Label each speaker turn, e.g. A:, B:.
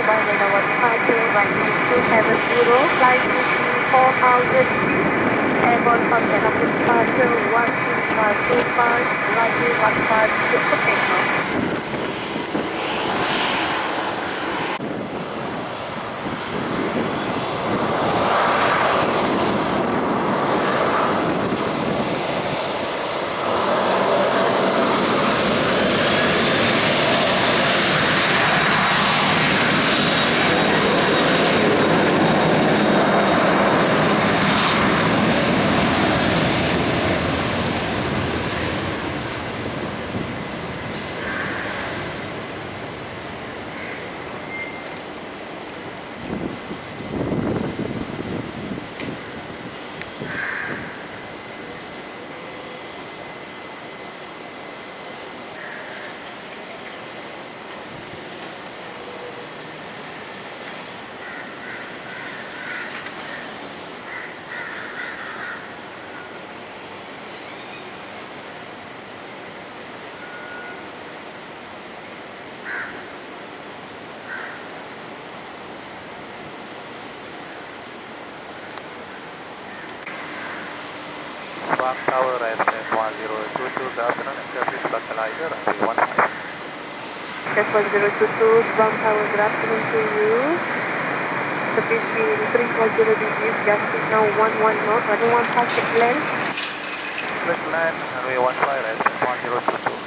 A: Barcelona 150, runway 270, flight to 4000 feet, airborne contact of departure 12525, runway 15 for takeoff.
B: Spark Tower, ISS 1022, good afternoon, service localizer, runway 15.
A: That's 1022, Sbang Tower, good afternoon to you. Speed in 340 degrees, just now 11 knots, runway 15 length.
B: Clear land, runway 15, ISS 1022.